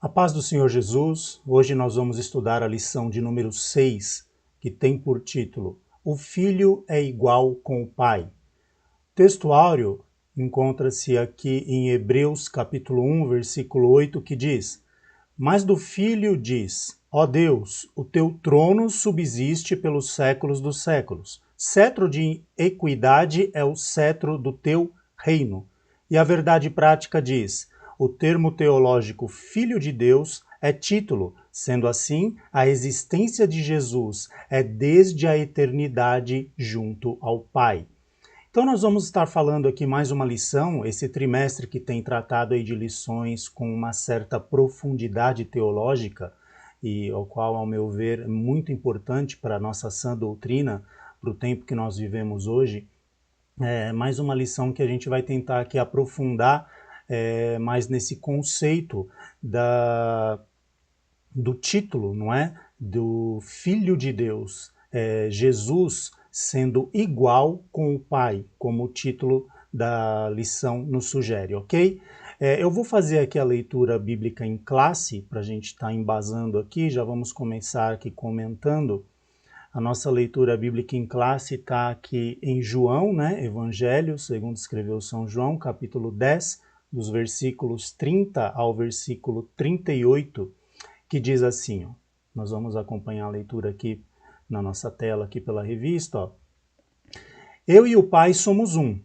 A paz do Senhor Jesus, hoje nós vamos estudar a lição de número 6, que tem por título O Filho é igual com o Pai. O texto áureo encontra-se aqui em Hebreus capítulo 1, versículo 8, que diz: Mas do Filho diz, ó Deus, o teu trono subsiste pelos séculos dos séculos. Cetro de equidade é o cetro do teu reino. E a verdade prática diz: o termo teológico Filho de Deus é título, sendo assim, a existência de Jesus é desde a eternidade junto ao Pai. Então nós vamos estar falando aqui mais uma lição, esse trimestre que tem tratado aí de lições com uma certa profundidade teológica, e ao qual, ao meu ver, é muito importante para a nossa sã doutrina, para o tempo que nós vivemos hoje. É mais uma lição que a gente vai tentar aqui aprofundar mais nesse conceito do título, não é? Do Filho de Deus, Jesus sendo igual com o Pai, como o título da lição nos sugere, ok? Eu vou fazer aqui a leitura bíblica em classe, para a gente estar embasando aqui, já vamos começar aqui comentando. A nossa leitura bíblica em classe está aqui em João, né? Evangelho, segundo escreveu São João, capítulo 10, dos versículos 30 ao versículo 38, que diz assim, ó, nós vamos acompanhar a leitura aqui na nossa tela, aqui pela revista, ó. Eu e o Pai somos um.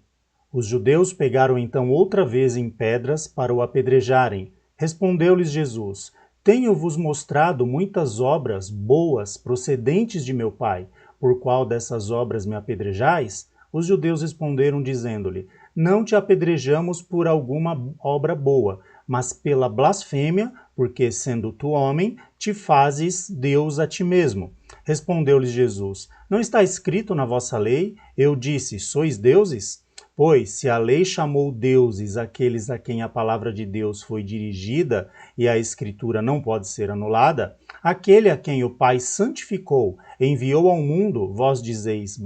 Os judeus pegaram então outra vez em pedras para o apedrejarem. Respondeu-lhes Jesus: Tenho-vos mostrado muitas obras boas procedentes de meu Pai. Por qual dessas obras me apedrejais? Os judeus responderam, dizendo-lhe: Não te apedrejamos por alguma obra boa, mas pela blasfêmia, porque, sendo tu homem, te fazes Deus a ti mesmo. Respondeu-lhes Jesus: Não está escrito na vossa lei? Eu disse: Sois deuses? Pois, se a lei chamou deuses aqueles a quem a palavra de Deus foi dirigida e a Escritura não pode ser anulada, aquele a quem o Pai santificou enviou ao mundo, vós dizeis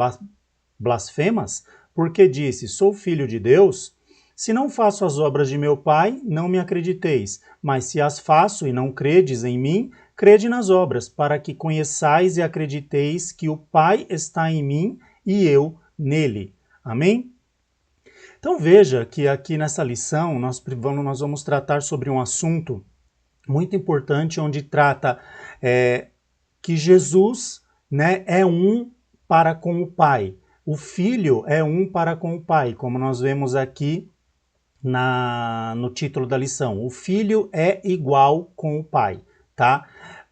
blasfemas? Porque disse, sou filho de Deus? Se não faço as obras de meu Pai, não me acrediteis, mas se as faço e não credes em mim, crede nas obras, para que conheçais e acrediteis que o Pai está em mim e eu nele. Amém? Então veja que aqui nessa lição nós vamos tratar sobre um assunto muito importante, onde trata que Jesus, né, é um para com o Pai. O Filho é um para com o Pai, como nós vemos aqui no título da lição. O Filho é igual com o Pai, tá?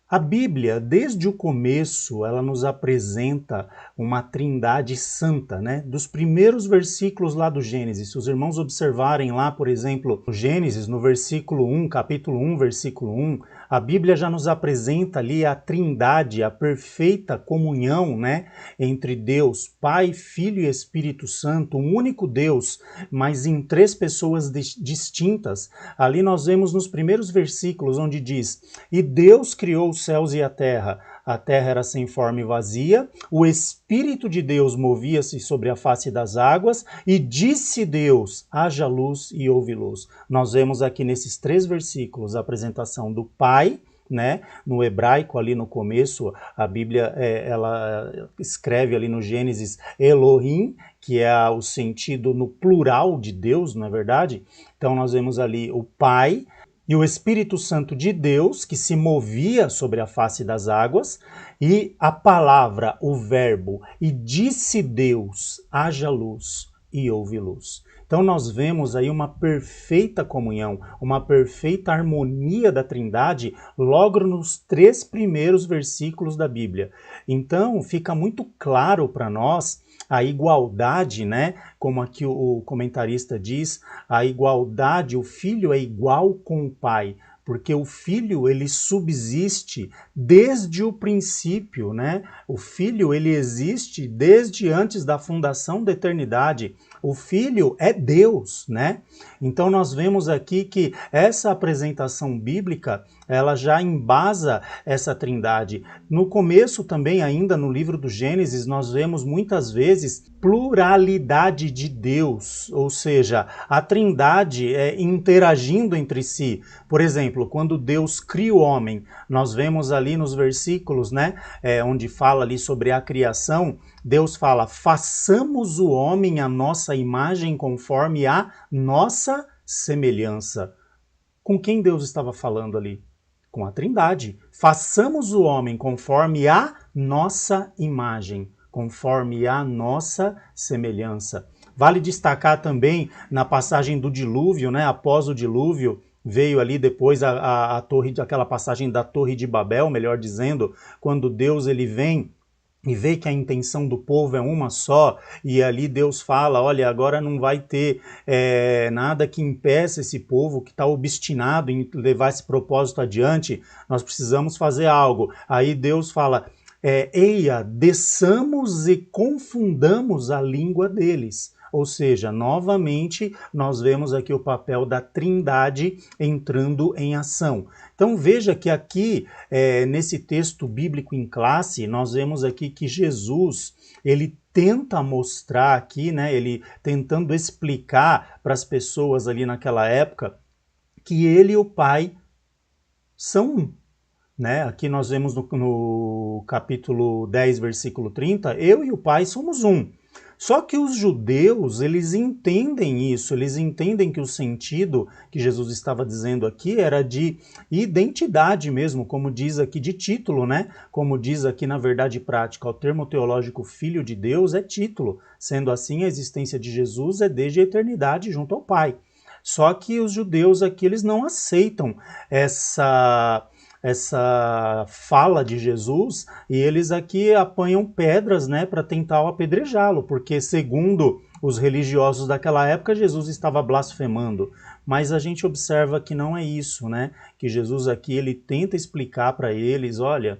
A Bíblia, desde o começo, ela nos apresenta uma trindade santa, né? Dos primeiros versículos lá do Gênesis, se os irmãos observarem lá, por exemplo, o Gênesis, no versículo 1, capítulo 1, versículo 1, a Bíblia já nos apresenta ali a trindade, a perfeita comunhão, né? Entre Deus, Pai, Filho e Espírito Santo, um único Deus, mas em três pessoas distintas. Ali nós vemos nos primeiros versículos onde diz, e Deus criou os céus e a terra era sem forma e vazia, o Espírito de Deus movia-se sobre a face das águas, e disse Deus, haja luz e houve luz. Nós vemos aqui nesses três versículos a apresentação do Pai, né? No hebraico, ali no começo, a Bíblia ela escreve ali no Gênesis Elohim, que é o sentido no plural de Deus, não é verdade? Então nós vemos ali o Pai, e o Espírito Santo de Deus, que se movia sobre a face das águas, e a palavra, o verbo, e disse Deus, haja luz, e houve luz. Então nós vemos aí uma perfeita comunhão, uma perfeita harmonia da Trindade, logo nos três primeiros versículos da Bíblia. Então fica muito claro para nós a igualdade, né? Como aqui o comentarista diz, a igualdade, o Filho é igual com o Pai, porque o Filho, ele subsiste desde o princípio, né? O Filho, ele existe desde antes da fundação da eternidade. O Filho é Deus, né? Então nós vemos aqui que essa apresentação bíblica, ela já embasa essa trindade. No começo também, ainda no livro do Gênesis, nós vemos muitas vezes pluralidade de Deus, ou seja, a trindade interagindo entre si. Por exemplo, exemplo, quando Deus cria o homem, nós vemos ali nos versículos, né, onde fala ali sobre a criação, Deus fala, façamos o homem à nossa imagem conforme a nossa semelhança. Com quem Deus estava falando ali? Com a Trindade. Façamos o homem conforme a nossa imagem, conforme a nossa semelhança. Vale destacar também na passagem do dilúvio, né? Após o dilúvio, veio ali depois a torre, aquela passagem da Torre de Babel, melhor dizendo, quando Deus ele vem e vê que a intenção do povo é uma só, e ali Deus fala, olha, agora não vai ter nada que impeça esse povo que está obstinado em levar esse propósito adiante, nós precisamos fazer algo. Aí Deus fala, eia, desçamos e confundamos a língua deles. Ou seja, novamente, nós vemos aqui o papel da Trindade entrando em ação. Então veja que aqui, nesse texto bíblico em classe, nós vemos aqui que Jesus, ele tenta mostrar aqui, né, ele tentando explicar para as pessoas ali naquela época, que ele e o Pai são um. Né? Aqui nós vemos no capítulo 10, versículo 30, eu e o Pai somos um. Só que os judeus, eles entendem isso, eles entendem que o sentido que Jesus estava dizendo aqui era de identidade mesmo, como diz aqui, de título, né? Como diz aqui na verdade prática, o termo teológico Filho de Deus é título. Sendo assim, a existência de Jesus é desde a eternidade junto ao Pai. Só que os judeus aqui, eles não aceitam essa fala de Jesus, e eles aqui apanham pedras, né, para tentar apedrejá-lo, porque segundo os religiosos daquela época, Jesus estava blasfemando. Mas a gente observa que não é isso, né? Que Jesus aqui, ele tenta explicar para eles, olha,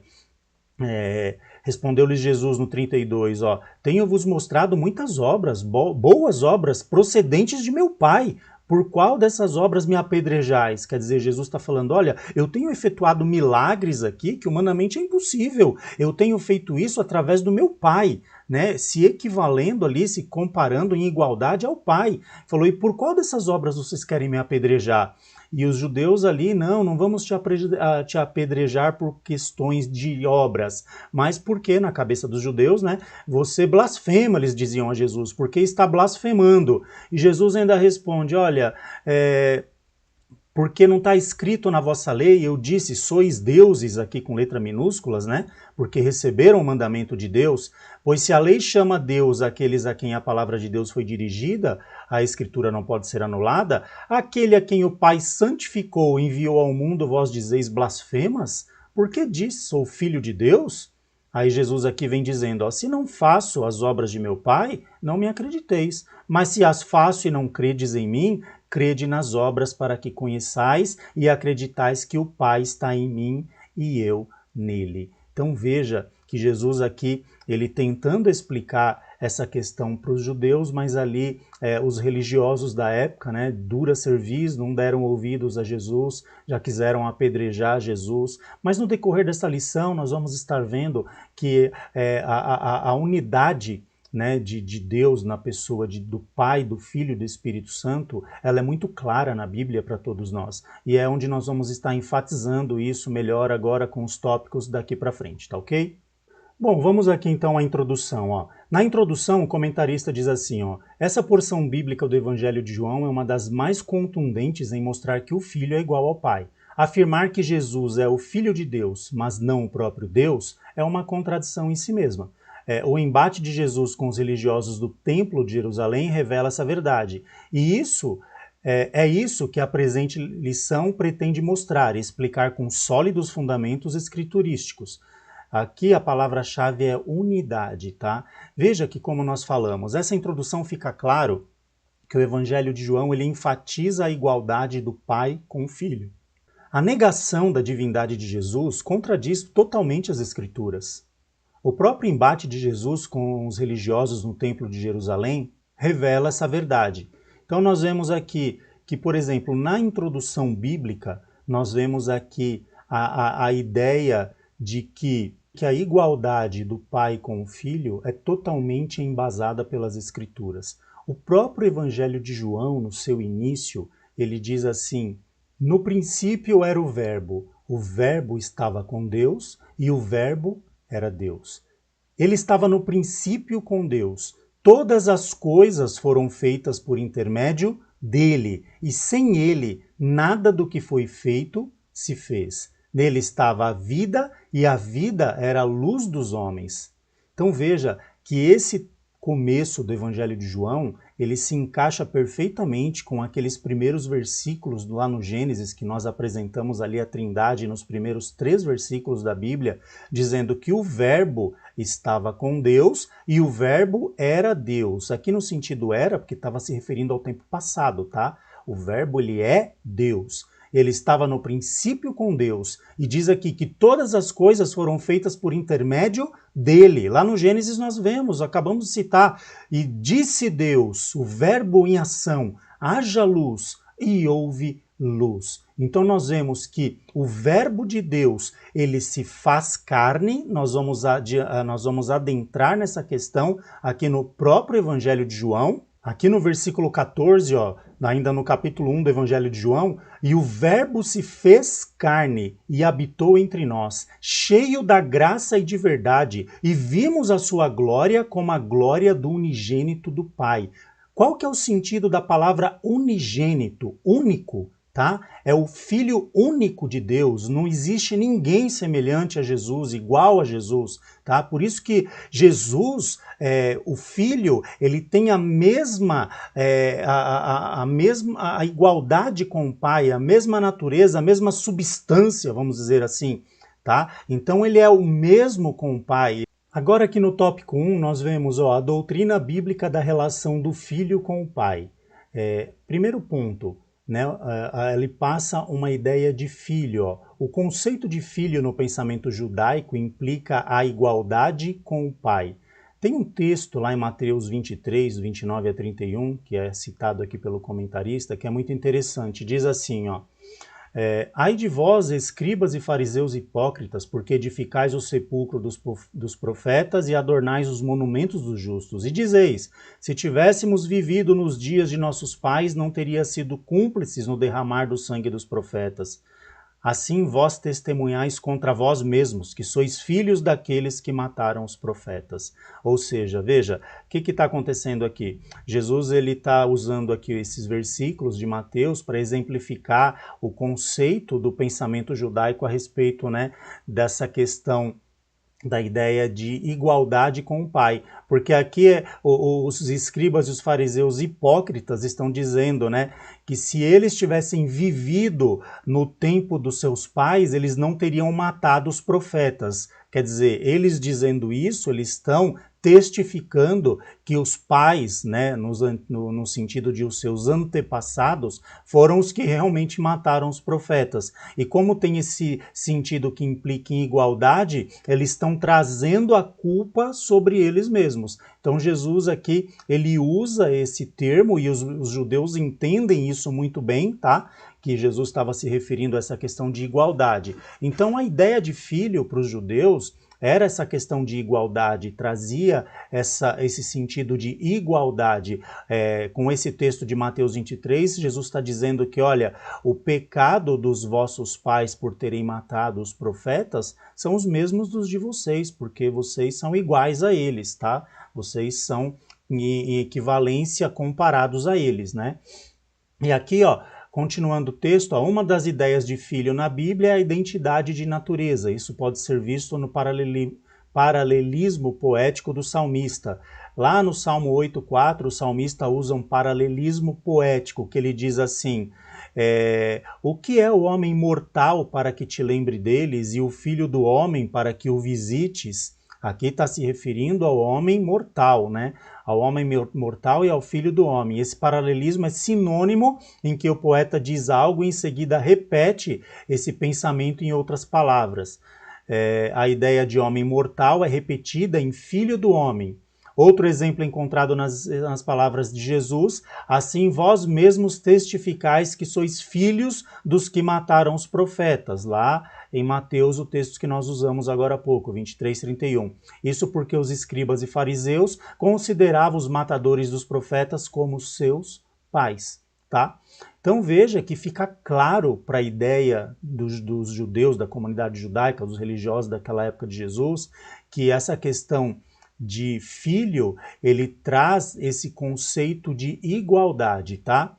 respondeu-lhes Jesus no 32, ó, tenho-vos mostrado muitas obras, boas obras, procedentes de meu Pai. Por qual dessas obras me apedrejais? Quer dizer, Jesus está falando, olha, eu tenho efetuado milagres aqui que humanamente é impossível. Eu tenho feito isso através do meu Pai, né? Se equivalendo ali, se comparando em igualdade ao Pai. Falou, e por qual dessas obras vocês querem me apedrejar? E os judeus ali, não vamos te apedrejar por questões de obras, mas porque na cabeça dos judeus, né, você blasfema, eles diziam a Jesus, porque está blasfemando. E Jesus ainda responde, olha, porque não está escrito na vossa lei, eu disse, sois deuses, aqui com letra minúsculas, né? Porque receberam o mandamento de Deus, pois se a lei chama Deus aqueles a quem a palavra de Deus foi dirigida, a escritura não pode ser anulada, aquele a quem o Pai santificou e enviou ao mundo, vós dizeis blasfemas? Porque diz, sou filho de Deus? Aí Jesus aqui vem dizendo, ó, se não faço as obras de meu Pai, não me acrediteis, mas se as faço e não credes em mim, crede nas obras para que conheçais e acreditais que o Pai está em mim e eu nele. Então veja que Jesus aqui, ele tentando explicar essa questão para os judeus, mas ali os religiosos da época, né, dura cerviz, não deram ouvidos a Jesus, já quiseram apedrejar Jesus. Mas no decorrer dessa lição nós vamos estar vendo que a unidade, né, de Deus na pessoa do Pai, do Filho e do Espírito Santo, ela é muito clara na Bíblia para todos nós. E é onde nós vamos estar enfatizando isso melhor agora com os tópicos daqui para frente, tá ok? Bom, vamos aqui então à introdução. Ó. Na introdução, o comentarista diz assim, ó, essa porção bíblica do Evangelho de João é uma das mais contundentes em mostrar que o Filho é igual ao Pai. Afirmar que Jesus é o Filho de Deus, mas não o próprio Deus, é uma contradição em si mesma. O embate de Jesus com os religiosos do Templo de Jerusalém revela essa verdade. E isso é isso que a presente lição pretende mostrar, explicar com sólidos fundamentos escriturísticos. Aqui a palavra-chave é unidade, tá? Veja que como nós falamos, essa introdução fica claro que o Evangelho de João ele enfatiza a igualdade do Pai com o Filho. A negação da divindade de Jesus contradiz totalmente as Escrituras. O próprio embate de Jesus com os religiosos no Templo de Jerusalém revela essa verdade. Então nós vemos aqui que, por exemplo, na introdução bíblica, nós vemos aqui a ideia de que a igualdade do Pai com o Filho é totalmente embasada pelas Escrituras. O próprio Evangelho de João, no seu início, ele diz assim, No princípio era o Verbo estava com Deus e o Verbo era Deus. Ele estava no princípio com Deus. Todas as coisas foram feitas por intermédio dele, e sem ele, nada do que foi feito se fez. Nele estava a vida, e a vida era a luz dos homens. Então veja que esse começo do Evangelho de João, ele se encaixa perfeitamente com aqueles primeiros versículos lá no Gênesis, que nós apresentamos ali a Trindade nos primeiros 3 versículos da Bíblia, dizendo que o Verbo estava com Deus e o Verbo era Deus. Aqui no sentido era, porque estava se referindo ao tempo passado, tá? O Verbo, ele é Deus. Ele estava no princípio com Deus. E diz aqui que todas as coisas foram feitas por intermédio dele. Lá no Gênesis nós vemos, acabamos de citar, e disse Deus, o Verbo em ação, haja luz, e houve luz. Então nós vemos que o Verbo de Deus, ele se faz carne. Nós vamos adentrar nessa questão aqui no próprio Evangelho de João. Aqui no versículo 14, ó, ainda no capítulo 1 do Evangelho de João, e o Verbo se fez carne e habitou entre nós, cheio da graça e de verdade, e vimos a sua glória como a glória do unigênito do Pai. Qual que é o sentido da palavra unigênito? Único, tá? É o Filho único de Deus. Não existe ninguém semelhante a Jesus, igual a Jesus, tá? Por isso que Jesus, o Filho, ele tem a mesma, a igualdade com o Pai, a mesma natureza, a mesma substância, vamos dizer assim, tá? Então ele é o mesmo com o Pai. Agora aqui no tópico 1 nós vemos a doutrina bíblica da relação do Filho com o Pai. Primeiro ponto, né, ele passa uma ideia de filho. Ó. O conceito de filho no pensamento judaico implica a igualdade com o Pai. Tem um texto lá em Mateus 23, 29 a 31, que é citado aqui pelo comentarista, que é muito interessante. Diz assim, ó. Ai de vós, escribas e fariseus hipócritas, porque edificais o sepulcro dos profetas e adornais os monumentos dos justos. E dizeis, se tivéssemos vivido nos dias de nossos pais, não teria sido cúmplices no derramar do sangue dos profetas. Assim vós testemunhais contra vós mesmos, que sois filhos daqueles que mataram os profetas. Ou seja, veja, o que está acontecendo aqui? Jesus está usando aqui esses versículos de Mateus para exemplificar o conceito do pensamento judaico a respeito, né, dessa questão da ideia de igualdade com o Pai, porque aqui os escribas e os fariseus hipócritas estão dizendo, né, que se eles tivessem vivido no tempo dos seus pais, eles não teriam matado os profetas. Quer dizer, eles dizendo isso, eles estão testificando que os pais, né, no sentido de os seus antepassados, foram os que realmente mataram os profetas. E como tem esse sentido que implica em igualdade, eles estão trazendo a culpa sobre eles mesmos. Então Jesus aqui, ele usa esse termo, e os judeus entendem isso muito bem, tá? Que Jesus estava se referindo a essa questão de igualdade. Então a ideia de filho para os judeus era essa questão de igualdade, trazia esse sentido de igualdade. Com esse texto de Mateus 23, Jesus está dizendo que, olha, o pecado dos vossos pais por terem matado os profetas são os mesmos dos de vocês, porque vocês são iguais a eles, tá? Vocês são em equivalência comparados a eles, né? E aqui, ó, continuando o texto, uma das ideias de filho na Bíblia é a identidade de natureza. Isso pode ser visto no paralelismo poético do salmista. Lá no Salmo 8,4, o salmista usa um paralelismo poético, que ele diz assim, o que é o homem mortal para que te lembre deles, e o filho do homem para que o visites? Aqui está se referindo ao homem mortal, né? Ao homem mortal e ao filho do homem. Esse paralelismo é sinônimo em que o poeta diz algo e em seguida repete esse pensamento em outras palavras. A ideia de homem mortal é repetida em filho do homem. Outro exemplo encontrado nas palavras de Jesus, assim vós mesmos testificais que sois filhos dos que mataram os profetas, lá em Mateus, o texto que nós usamos agora há pouco, 23:31. Isso porque os escribas e fariseus consideravam os matadores dos profetas como seus pais. tá? Então veja que fica claro para a ideia dos judeus, da comunidade judaica, dos religiosos daquela época de Jesus, que essa questão de filho, ele traz esse conceito de igualdade, tá?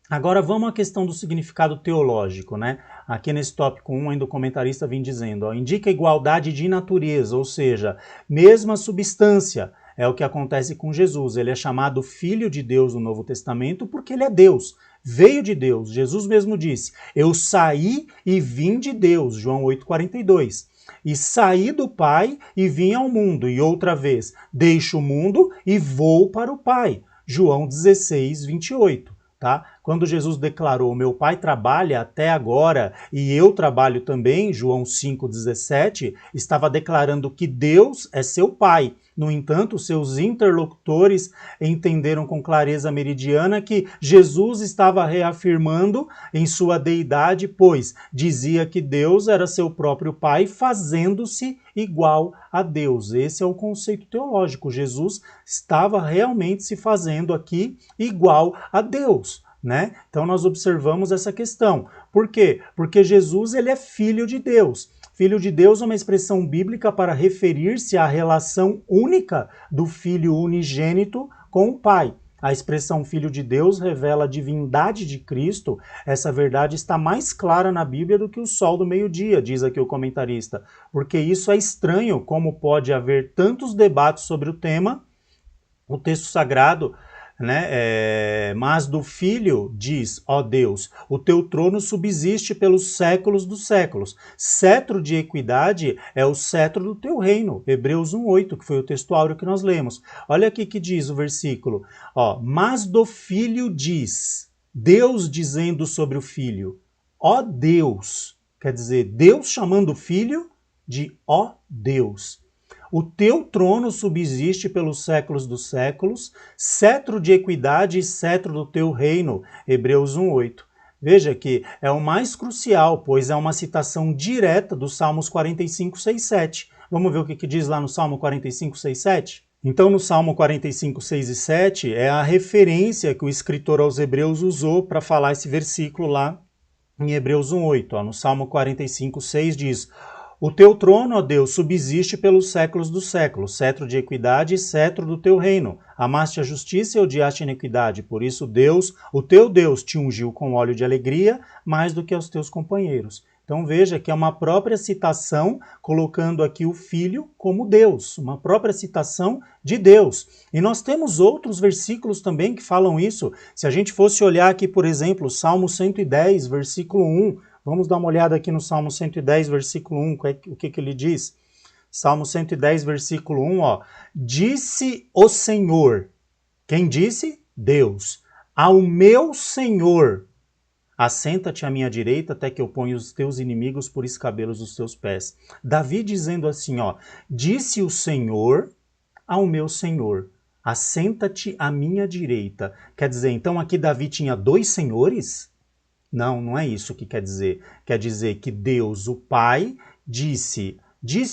Agora vamos à questão do significado teológico, né? Aqui nesse tópico 1, ainda o comentarista vem dizendo, ó, indica igualdade de natureza, ou seja, mesma substância. É o que acontece com Jesus. Ele é chamado Filho de Deus no Novo Testamento porque ele é Deus, veio de Deus. Jesus mesmo disse, eu saí e vim de Deus, João 8,42. E saí do Pai e vim ao mundo, e outra vez, deixo o mundo e vou para o Pai, João 16,28. Tá? Quando Jesus declarou, meu pai trabalha até agora e eu trabalho também, João 5,17, estava declarando que Deus é seu pai. No entanto, seus interlocutores entenderam com clareza meridiana que Jesus estava reafirmando em sua deidade, pois dizia que Deus era seu próprio pai, fazendo-se igual a Deus. Esse é o conceito teológico. Jesus estava realmente se fazendo aqui igual a Deus, né? Então nós observamos essa questão. Por quê? Porque Jesus ele é filho de Deus. Filho de Deus é uma expressão bíblica para referir-se à relação única do Filho unigênito com o Pai. A expressão Filho de Deus revela a divindade de Cristo. Essa verdade está mais clara na Bíblia do que o sol do meio-dia, diz aqui o comentarista. Porque isso é estranho, como pode haver tantos debates sobre o tema. O texto sagrado, né, mas do Filho diz, ó Deus, o teu trono subsiste pelos séculos dos séculos. Cetro de equidade é o cetro do teu reino. Hebreus 1,8, que foi o texto áureo que nós lemos. Olha aqui que diz o versículo. Ó, mas do Filho diz, Deus dizendo sobre o Filho, ó Deus. Quer dizer, Deus chamando o Filho de ó Deus. O teu trono subsiste pelos séculos dos séculos, cetro de equidade e cetro do teu reino. Hebreus 1,8. Veja que é o mais crucial, pois é uma citação direta dos Salmos 45, 6, 7. Vamos ver o que diz lá no Salmo 45, 6, 7? Então, no Salmo 45, 6 e 7, é a referência que o escritor aos Hebreus usou para falar esse versículo lá em Hebreus 1,8. No Salmo 45, 6 diz... O teu trono, ó Deus, subsiste pelos séculos dos séculos, cetro de equidade e cetro do teu reino. Amaste a justiça e odiaste a iniquidade, por isso Deus, o teu Deus, te ungiu com óleo de alegria, mais do que aos teus companheiros. Então veja que é uma própria citação, colocando aqui o Filho como Deus, uma própria citação de Deus. E nós temos outros versículos também que falam isso. Se a gente fosse olhar aqui, por exemplo, Salmo 110, versículo 1, vamos dar uma olhada aqui no Salmo 110, versículo 1, o que ele diz? Salmo 110, versículo 1, ó. Disse o Senhor. Quem disse? Deus. Ao meu Senhor, assenta-te à minha direita até que eu ponha os teus inimigos por escabelos dos teus pés. Davi dizendo assim, ó. Disse o Senhor ao meu Senhor, assenta-te à minha direita. Quer dizer, então aqui Davi tinha dois senhores? Não, não é isso que quer dizer. Quer dizer que Deus, o Pai, disse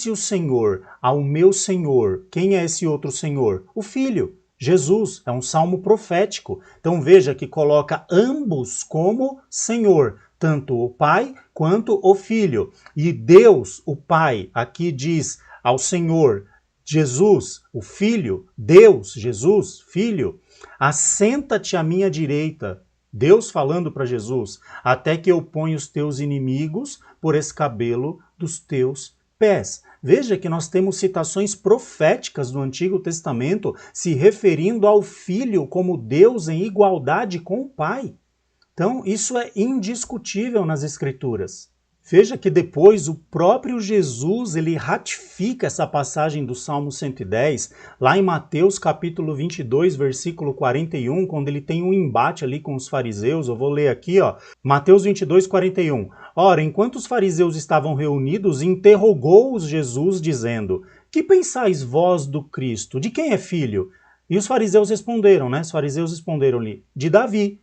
o Senhor ao meu Senhor. Quem é esse outro Senhor? O Filho, Jesus. É um salmo profético. Então veja que coloca ambos como Senhor, tanto o Pai quanto o Filho. E Deus, o Pai, aqui diz ao Senhor, Jesus, o Filho, Deus, Jesus, Filho, assenta-te à minha direita. Deus falando para Jesus, até que eu ponha os teus inimigos por escabelo dos teus pés. Veja que nós temos citações proféticas do Antigo Testamento se referindo ao Filho como Deus em igualdade com o Pai. Então, isso é indiscutível nas Escrituras. Veja que depois o próprio Jesus ele ratifica essa passagem do Salmo 110, lá em Mateus capítulo 22, versículo 41, quando ele tem um embate ali com os fariseus. Eu vou ler aqui, ó, Mateus 22, 41. Ora, enquanto os fariseus estavam reunidos, interrogou-os Jesus, dizendo, que pensais vós do Cristo? De quem é filho? E os fariseus responderam, né? Os fariseus responderam-lhe, de Davi.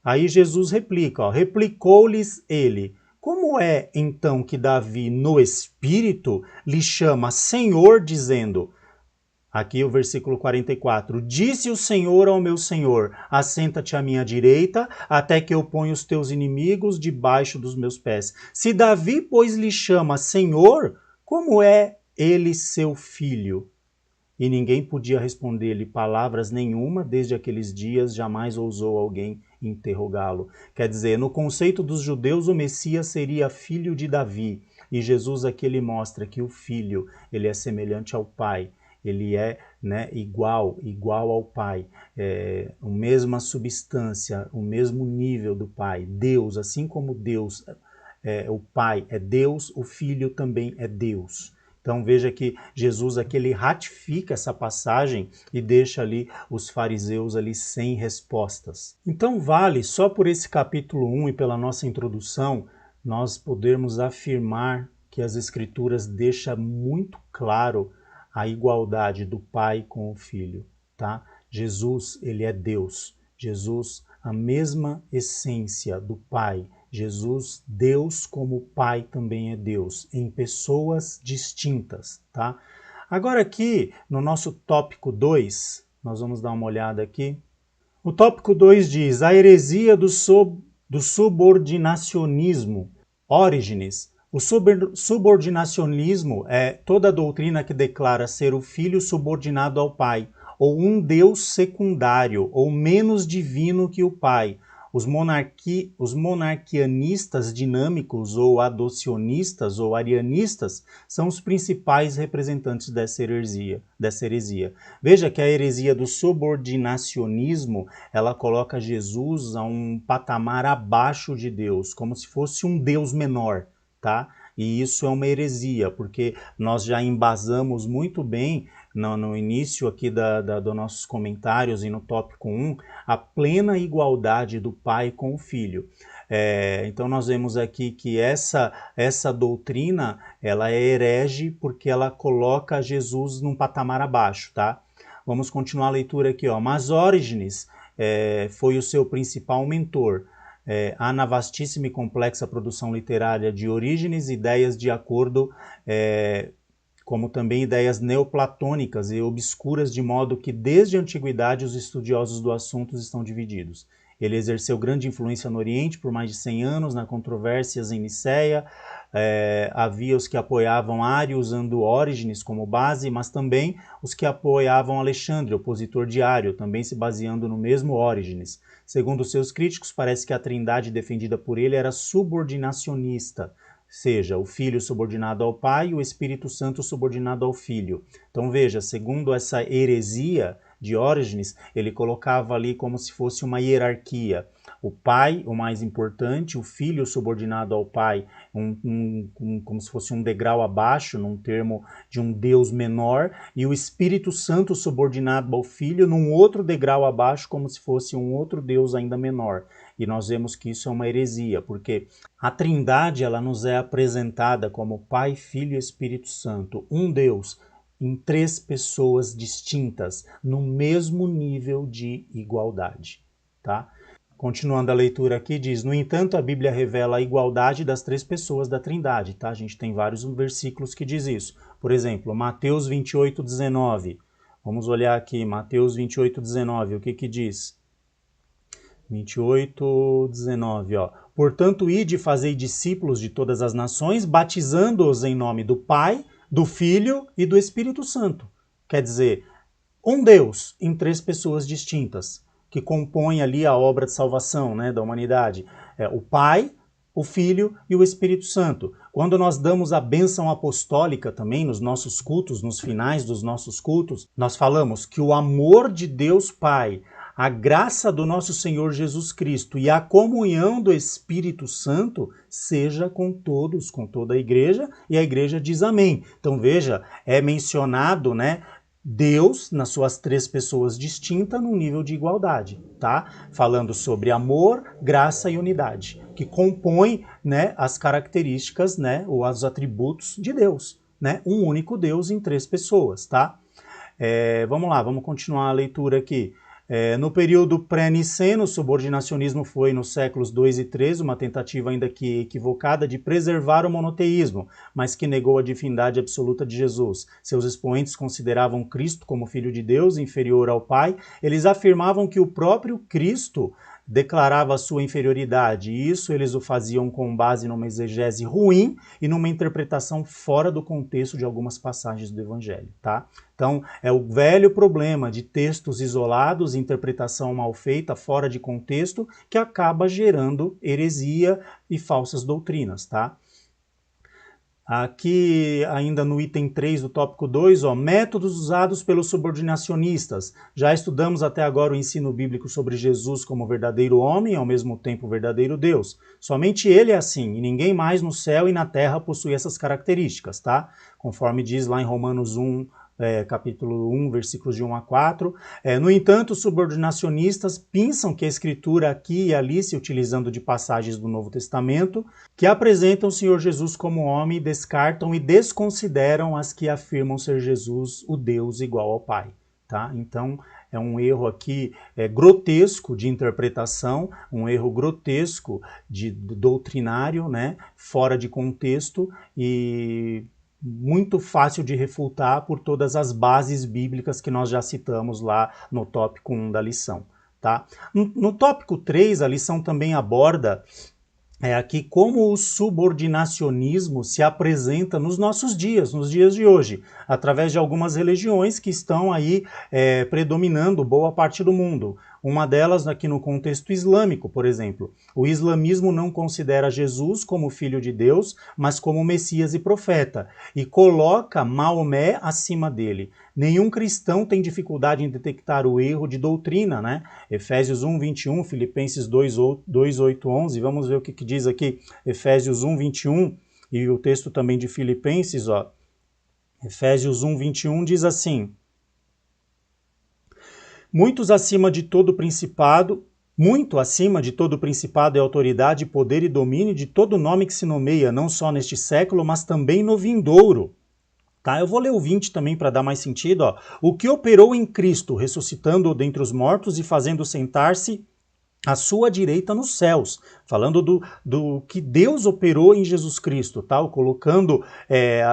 Aí Jesus replica, ó, replicou-lhes ele, como é, então, que Davi, no Espírito, lhe chama Senhor, dizendo, Aqui o versículo 44. Disse o Senhor ao meu Senhor, assenta-te à minha direita, até que eu ponha os teus inimigos debaixo dos meus pés. Se Davi, pois, lhe chama Senhor, como é ele seu filho? E ninguém podia responder-lhe palavras nenhuma, desde aqueles dias jamais ousou alguém interrogá-lo. Quer dizer, no conceito dos judeus, o Messias seria filho de Davi. E Jesus aqui ele mostra que o filho, ele é semelhante ao pai. Ele é, né, igual ao Pai, a mesma substância, o mesmo nível do Pai. Deus, assim como Deus, o Pai é Deus, o Filho também é Deus. Então veja que Jesus aqui ele ratifica essa passagem e deixa ali os fariseus ali sem respostas. Então vale, só por esse capítulo 1 e pela nossa introdução, nós podermos afirmar que as Escrituras deixam muito claro a igualdade do Pai com o Filho, tá? Jesus, ele é Deus. Jesus, a mesma essência do Pai. Jesus, Deus como Pai também é Deus, em pessoas distintas, tá? Agora aqui, no nosso tópico 2, nós vamos dar uma olhada aqui. O tópico 2 diz, a heresia do subordinacionismo. Orígenes. O subordinacionismo é toda a doutrina que declara ser o filho subordinado ao pai, ou um Deus secundário, ou menos divino que o pai. Os monarquianistas dinâmicos, ou adocionistas, ou arianistas, são os principais representantes dessa heresia. Veja que a heresia do subordinacionismo, ela coloca Jesus a um patamar abaixo de Deus, como se fosse um Deus menor. Tá? E isso é uma heresia, porque nós já embasamos muito bem no início aqui dos nossos comentários e no tópico 1, a plena igualdade do pai com o filho. Então nós vemos aqui que essa doutrina, ela é herege porque ela coloca Jesus num patamar abaixo, tá? Vamos continuar a leitura aqui, ó. Mas Orígenes foi o seu principal mentor. Há na vastíssima e complexa produção literária de Orígenes ideias de acordo, como também ideias neoplatônicas e obscuras, de modo que desde a antiguidade os estudiosos do assunto estão divididos. Ele exerceu grande influência no Oriente por mais de 100 anos, na controvérsias em Niceia. Havia os que apoiavam Ário usando Orígenes como base, mas também os que apoiavam Alexandre, opositor de Ário, também se baseando no mesmo Orígenes. Segundo seus críticos, parece que a trindade defendida por ele era subordinacionista, seja, o Filho subordinado ao Pai e o Espírito Santo subordinado ao Filho. Então veja, segundo essa heresia de Orígenes, ele colocava ali como se fosse uma hierarquia. O Pai, o mais importante, o Filho subordinado ao Pai, como se fosse um degrau abaixo, num termo de um Deus menor, e o Espírito Santo subordinado ao Filho, num outro degrau abaixo, como se fosse um outro Deus ainda menor. E nós vemos que isso é uma heresia, porque a Trindade ela nos é apresentada como Pai, Filho e Espírito Santo, um Deus, em 3 pessoas distintas, no mesmo nível de igualdade, tá? Continuando a leitura aqui, diz, no entanto, a Bíblia revela a igualdade das 3 pessoas da Trindade, tá? A gente tem vários versículos que diz isso. Por exemplo, Mateus 28, 19. Vamos olhar aqui, Mateus 28, 19, o que que diz? 28, 19, ó. Portanto, ide e fazei discípulos de todas as nações, batizando-os em nome do Pai, do Filho e do Espírito Santo. Quer dizer, um Deus em 3 pessoas distintas, que compõem ali a obra de salvação, né, da humanidade. O Pai, o Filho e o Espírito Santo. Quando nós damos a bênção apostólica também nos nossos cultos, nos finais dos nossos cultos, nós falamos que o amor de Deus Pai, a graça do nosso Senhor Jesus Cristo e a comunhão do Espírito Santo seja com todos, com toda a igreja, e a igreja diz amém. Então veja, é mencionado, né, Deus nas suas 3 pessoas distintas num nível de igualdade, tá? Falando sobre amor, graça e unidade, que compõem, né, as características, né, ou os atributos de Deus, né? Um único Deus em 3 pessoas, tá? Vamos lá, vamos continuar a leitura aqui. No período pré-niceno, o subordinacionismo foi nos séculos II e III, uma tentativa ainda que equivocada de preservar o monoteísmo, mas que negou a divindade absoluta de Jesus. Seus expoentes consideravam Cristo como Filho de Deus, inferior ao Pai. Eles afirmavam que o próprio Cristo declarava a sua inferioridade, e isso eles o faziam com base numa exegese ruim e numa interpretação fora do contexto de algumas passagens do Evangelho, tá? Então, é o velho problema de textos isolados, interpretação mal feita, fora de contexto, que acaba gerando heresia e falsas doutrinas, tá? Aqui, ainda no item 3 do tópico 2, métodos usados pelos subordinacionistas. Já estudamos até agora o ensino bíblico sobre Jesus como verdadeiro homem e ao mesmo tempo verdadeiro Deus. Somente ele é assim, e ninguém mais no céu e na terra possui essas características, tá? Conforme diz lá em Romanos 1, capítulo 1, versículos de 1 a 4. No entanto, os subordinacionistas pensam que a escritura aqui e ali, se utilizando de passagens do Novo Testamento, que apresentam o Senhor Jesus como homem, descartam e desconsideram as que afirmam ser Jesus o Deus igual ao Pai. Tá? Então, é um erro aqui grotesco de interpretação, um erro grotesco de doutrinário, né? Fora de contexto e muito fácil de refutar por todas as bases bíblicas que nós já citamos lá no tópico 1 da lição. Tá? No tópico 3, a lição também aborda aqui como o subordinacionismo se apresenta nos nossos dias, nos dias de hoje, através de algumas religiões que estão aí predominando boa parte do mundo. Uma delas aqui no contexto islâmico, por exemplo. O islamismo não considera Jesus como filho de Deus, mas como Messias e profeta, e coloca Maomé acima dele. Nenhum cristão tem dificuldade em detectar o erro de doutrina, né? Efésios 1, 21, Filipenses 2, 8, 11, vamos ver o que diz aqui, Efésios 1, 21, e o texto também de Filipenses, Efésios 1, 21 diz assim: muito acima de todo principado e autoridade, poder e domínio de todo nome que se nomeia, não só neste século, mas também no vindouro. Tá, eu vou ler o 20 também para dar mais sentido. O que operou em Cristo, ressuscitando-o dentre os mortos e fazendo sentar-se à sua direita nos céus, falando do que Deus operou em Jesus Cristo, tá? O colocando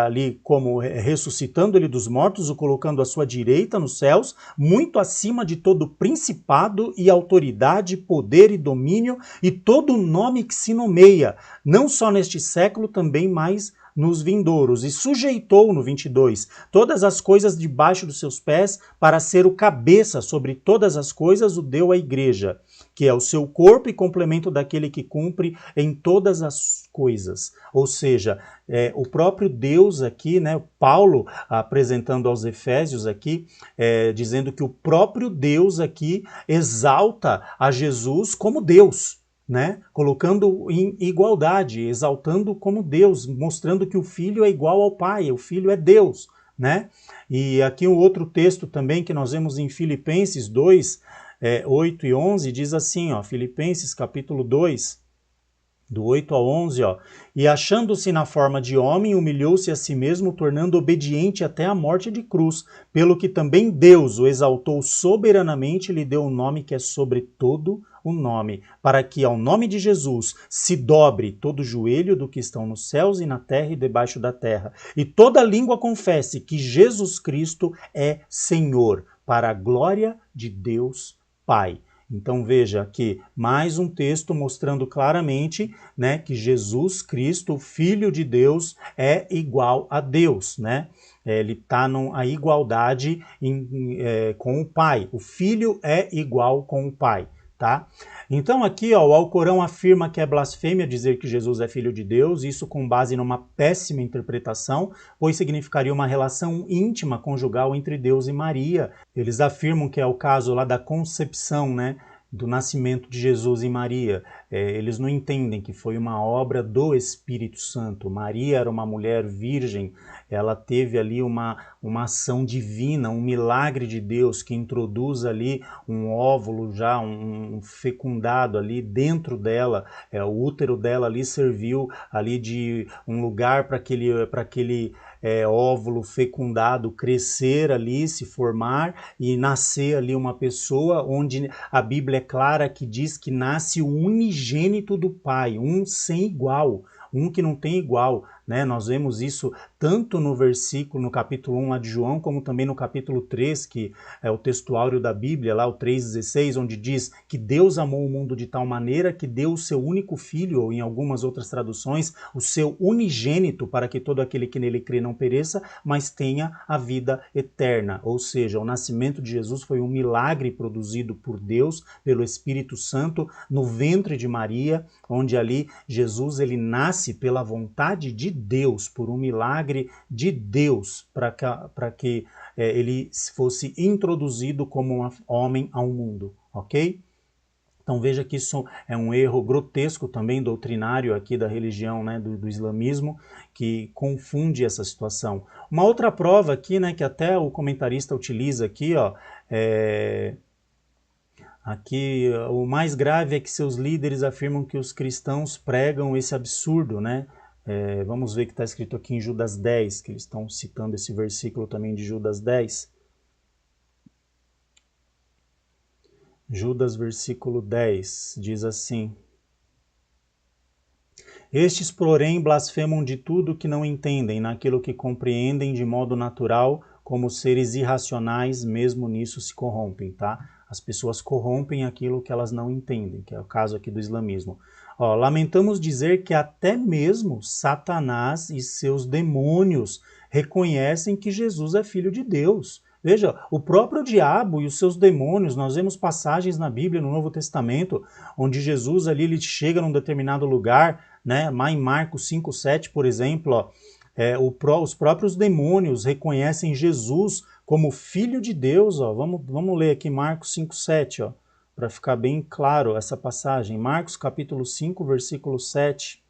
ali como ressuscitando ele dos mortos, o colocando à sua direita nos céus, muito acima de todo principado e autoridade, poder e domínio e todo nome que se nomeia, não só neste século, também mais nos vindouros, e sujeitou, no 22, todas as coisas debaixo dos seus pés, para ser o cabeça sobre todas as coisas, o deu à igreja, que é o seu corpo e complemento daquele que cumpre em todas as coisas. Ou seja, o próprio Deus aqui, né, Paulo apresentando aos Efésios aqui, dizendo que o próprio Deus aqui exalta a Jesus como Deus, né? Colocando em igualdade, exaltando como Deus, mostrando que o Filho é igual ao Pai, o Filho é Deus, né? E aqui um outro texto também que nós vemos em Filipenses 2, 8 e 11, diz assim, Filipenses capítulo 2, do 8 ao 11, e achando-se na forma de homem, humilhou-se a si mesmo, tornando obediente até a morte de cruz, pelo que também Deus o exaltou soberanamente e lhe deu um nome que é sobre todo o nome, para que ao nome de Jesus se dobre todo o joelho do que estão nos céus e na terra e debaixo da terra, e toda língua confesse que Jesus Cristo é Senhor, para a glória de Deus Pai. Então veja aqui mais um texto mostrando claramente, né, que Jesus Cristo, o Filho de Deus, é igual a Deus, né? Ele está a igualdade com o Pai. O Filho é igual com o Pai. Tá? Então aqui o Alcorão afirma que é blasfêmia dizer que Jesus é filho de Deus, isso com base numa péssima interpretação, pois significaria uma relação íntima conjugal entre Deus e Maria. Eles afirmam que é o caso lá da concepção, né, do nascimento de Jesus e Maria. Eles não entendem que foi uma obra do Espírito Santo. Maria era uma mulher virgem, ela teve ali uma ação divina, um milagre de Deus que introduz ali um óvulo já, um fecundado ali dentro dela, o útero dela ali serviu ali de um lugar para aquele óvulo fecundado crescer ali, se formar e nascer ali uma pessoa, onde a Bíblia é clara que diz que nasce o unigênito do Pai, um sem igual, um que não tem igual, né? Nós vemos isso tanto no capítulo 1 lá de João, como também no capítulo 3, que é o textuário da Bíblia, lá o 3,16, onde diz que Deus amou o mundo de tal maneira que deu o seu único filho, ou em algumas outras traduções, o seu unigênito, para que todo aquele que nele crê não pereça, mas tenha a vida eterna. Ou seja, o nascimento de Jesus foi um milagre produzido por Deus, pelo Espírito Santo, no ventre de Maria, onde ali Jesus ele nasce pela vontade de Deus, por um milagre de Deus, para que ele fosse introduzido como um homem ao mundo, ok? Então veja que isso é um erro grotesco também doutrinário aqui da religião, né, do islamismo, que confunde essa situação. Uma outra prova aqui, né, que até o comentarista utiliza aqui, ó, aqui o mais grave é que seus líderes afirmam que os cristãos pregam esse absurdo, né? Vamos ver que está escrito aqui em Judas 10, que eles estão citando esse versículo também de Judas 10. Judas, versículo 10, diz assim: Estes, porém, blasfemam de tudo que não entendem, naquilo que compreendem de modo natural, como seres irracionais, mesmo nisso se corrompem, tá? As pessoas corrompem aquilo que elas não entendem, que é o caso aqui do islamismo. Ó, lamentamos dizer que até mesmo Satanás e seus demônios reconhecem que Jesus é filho de Deus. Veja, o próprio diabo e os seus demônios, nós vemos passagens na Bíblia, no Novo Testamento, onde Jesus ali ele chega num determinado lugar, né? Em Marcos 5:7, por exemplo, ó, os próprios demônios reconhecem Jesus como filho de Deus. Ó. Vamos ler aqui Marcos 5:7, ó, para ficar bem claro essa passagem. Marcos capítulo 5, versículo 7.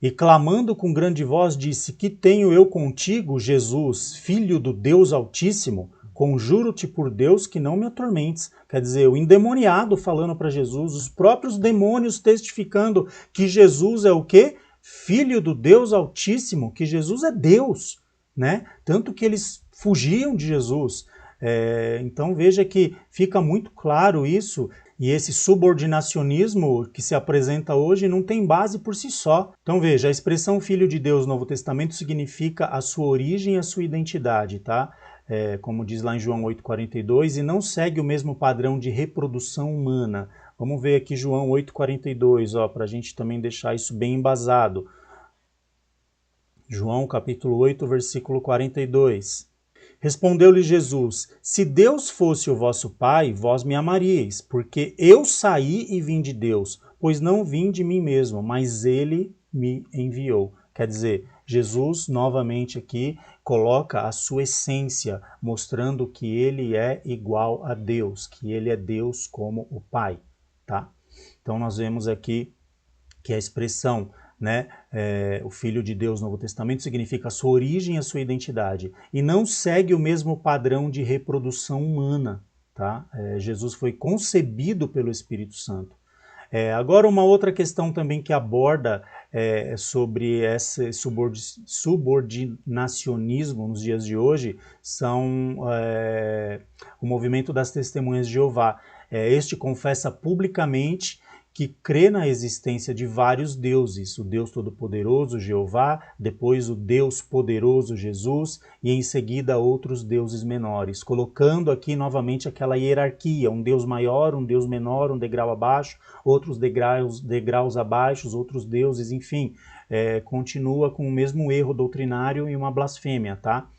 E clamando com grande voz disse: Que tenho eu contigo, Jesus, filho do Deus Altíssimo? Conjuro-te por Deus que não me atormentes. Quer dizer, o endemoniado falando para Jesus, os próprios demônios testificando que Jesus é o quê? Filho do Deus Altíssimo, que Jesus é Deus, né? Tanto que eles fugiam de Jesus. Então veja que fica muito claro isso. E esse subordinacionismo que se apresenta hoje não tem base por si só. Então veja, a expressão Filho de Deus no Novo Testamento significa a sua origem e a sua identidade, tá? Como diz lá em João 8,42, e não segue o mesmo padrão de reprodução humana. Vamos ver aqui João 8,42, para a gente também deixar isso bem embasado. João capítulo 8, versículo 42. Respondeu-lhe Jesus: Se Deus fosse o vosso Pai, vós me amaríeis, porque eu saí e vim de Deus, pois não vim de mim mesmo, mas ele me enviou. Quer dizer, Jesus novamente aqui coloca a sua essência, mostrando que ele é igual a Deus, que ele é Deus como o Pai, tá? Então nós vemos aqui que a expressão, né, o Filho de Deus no Novo Testamento significa a sua origem e a sua identidade, e não segue o mesmo padrão de reprodução humana, tá? Jesus foi concebido pelo Espírito Santo. Agora uma outra questão também que aborda sobre esse subordinacionismo nos dias de hoje são o movimento das Testemunhas de Jeová. Este confessa publicamente que crê na existência de vários deuses, o Deus Todo-Poderoso, Jeová, depois o Deus Poderoso, Jesus, e em seguida outros deuses menores, colocando aqui novamente aquela hierarquia, um Deus maior, um Deus menor, um degrau abaixo, outros degraus abaixo, outros deuses, enfim, continua com o mesmo erro doutrinário e uma blasfêmia, tá?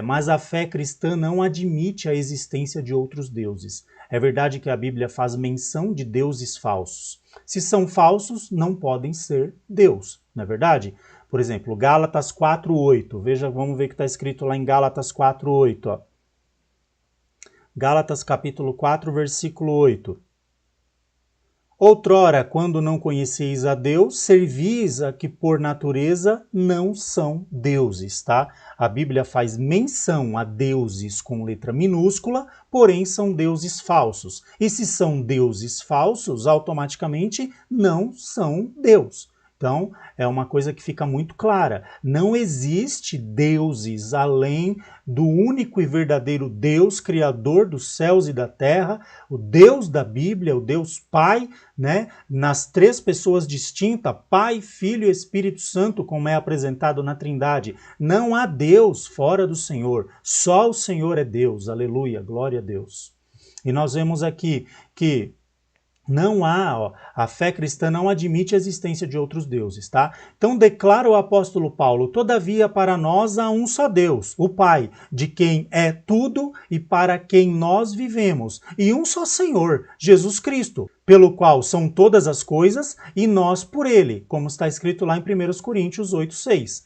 Mas a fé cristã não admite a existência de outros deuses. É verdade que a Bíblia faz menção de deuses falsos. Se são falsos, não podem ser Deus, não é verdade? Por exemplo, Gálatas 4:8. Veja, vamos ver o que está escrito lá em Gálatas 4:8. Ó. Gálatas capítulo 4, versículo 8. Outrora, quando não conheceis a Deus, servis a que por natureza não são deuses, tá? A Bíblia faz menção a deuses com letra minúscula, porém são deuses falsos. E se são deuses falsos, automaticamente não são Deus. Então, é uma coisa que fica muito clara. Não existe deuses além do único e verdadeiro Deus, Criador dos céus e da terra, o Deus da Bíblia, o Deus Pai, né? Nas três pessoas distintas, Pai, Filho e Espírito Santo, como é apresentado na Trindade. Não há Deus fora do Senhor. Só o Senhor é Deus. Aleluia, glória a Deus. E nós vemos aqui que não há, a fé cristã não admite a existência de outros deuses, tá? Então declara o apóstolo Paulo: todavia para nós há um só Deus, o Pai, de quem é tudo e para quem nós vivemos, e um só Senhor, Jesus Cristo, pelo qual são todas as coisas e nós por ele, como está escrito lá em 1 Coríntios 8:6.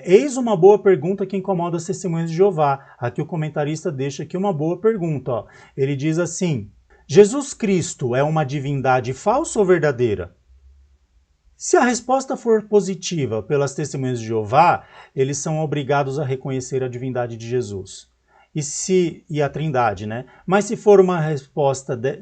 Eis uma boa pergunta que incomoda as testemunhas de Jeová. Aqui o comentarista deixa aqui uma boa pergunta, ó. Ele diz assim: Jesus Cristo é uma divindade falsa ou verdadeira? Se a resposta for positiva pelas testemunhas de Jeová, eles são obrigados a reconhecer a divindade de Jesus. E a Trindade, né? Mas se for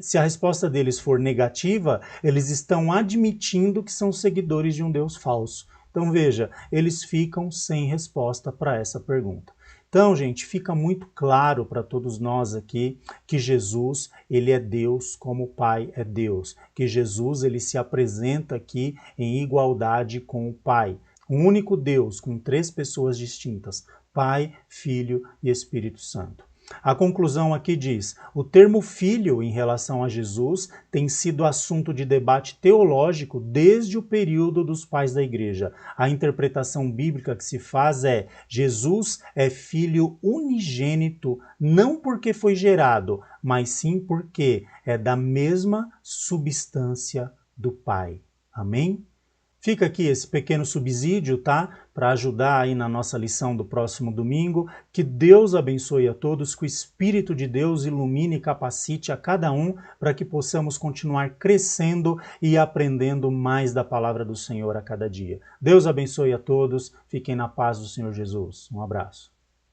se a resposta deles for negativa, eles estão admitindo que são seguidores de um Deus falso. Então veja, eles ficam sem resposta para essa pergunta. Então, gente, fica muito claro para todos nós aqui que Jesus, ele é Deus como o Pai é Deus. Que Jesus, ele se apresenta aqui em igualdade com o Pai. Um único Deus com três pessoas distintas, Pai, Filho e Espírito Santo. A conclusão aqui diz: o termo filho em relação a Jesus tem sido assunto de debate teológico desde o período dos pais da igreja. A interpretação bíblica que se faz é: Jesus é filho unigênito, não porque foi gerado, mas sim porque é da mesma substância do Pai. Amém? Fica aqui esse pequeno subsídio, tá? Para ajudar aí na nossa lição do próximo domingo. Que Deus abençoe a todos, que o Espírito de Deus ilumine e capacite a cada um para que possamos continuar crescendo e aprendendo mais da palavra do Senhor a cada dia. Deus abençoe a todos, fiquem na paz do Senhor Jesus. Um abraço.